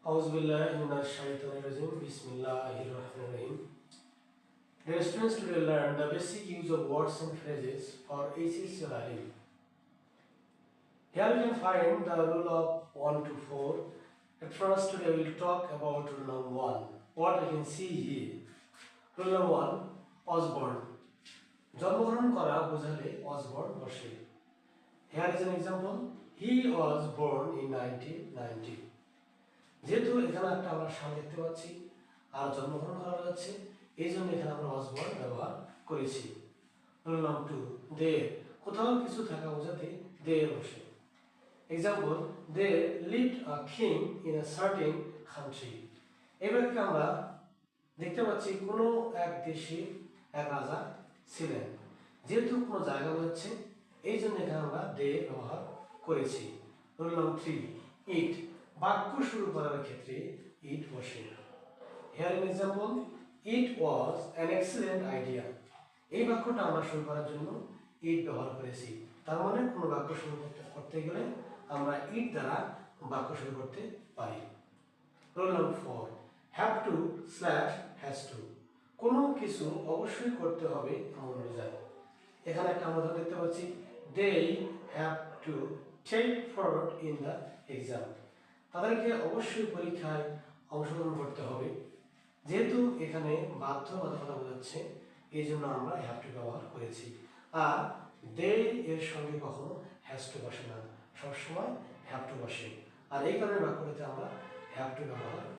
Auzubillahiminash-shaytanir-rajim. Bismillahir-rahmanir-rahim. Dear students, today learn the basic use of words and phrases for HSC learning. Here we can find the rule of 1 to 4. At first, today we will talk about rule number 1. What I can see here. Rule number 1, Osborne. জন্মগ্রহণ করা বোঝালে Osborne বসে। Here is an example. He was born in 1990. যেহেতু এখানে একটা আমরা সাল দেখতে পাচ্ছি আর জন্মগ্রহণ করা যাচ্ছে, এই জন্য এখানে আমরা অসবর্ন ব্যবহার করেছি। রুল নাম্বার 2, দে কোথাও কিছু থাকা বোঝাতে দে বসে। Example, they lived a king in a certain country. এবারকে আমরা দেখতে পাচ্ছি কোনো এক দেশে এক রাজা ছিলেন। যেহেতু কোনো জায়গা বোঝাচ্ছে, এই জন্য এখানে আমরা দে ব্যবহার করেছি। রুল নাম্বার 3, ইট বাক্য শুরু করার ক্ষেত্রে ইট বসে। Here an example, it was an excellent idea. এই বাক্যটা আমরা শুরু করার জন্য ইট ব্যবহার করেছি। তার মানে কোনো বাক্য শুরু করতে গেলে আমরা ইট দ্বারা বাক্য শুরু করতে পারি। Rule number 4, have to slash has to. কোনো কিছু অবশ্যই করতে হবে এমন বোঝায়। এখানে একটা আমরা দেখতে পাচ্ছি, they have to take part in the exam. তাদেরকে অবশ্যই পরীক্ষায় অংশগ্রহণ করতে হবে। যেহেতু এখানে বাধ্যবাধকতা বোঝাচ্ছে, এই জন্য আমরা হ্যাভ টু ব্যবহার করেছি। আর দে এর সঙ্গে কখনো হ্যাজ টু বসে না, সবসময় হ্যাভ টু বসে। আর এই কারণে বাক্যটিতে আমরা হ্যাভ টু ব্যবহার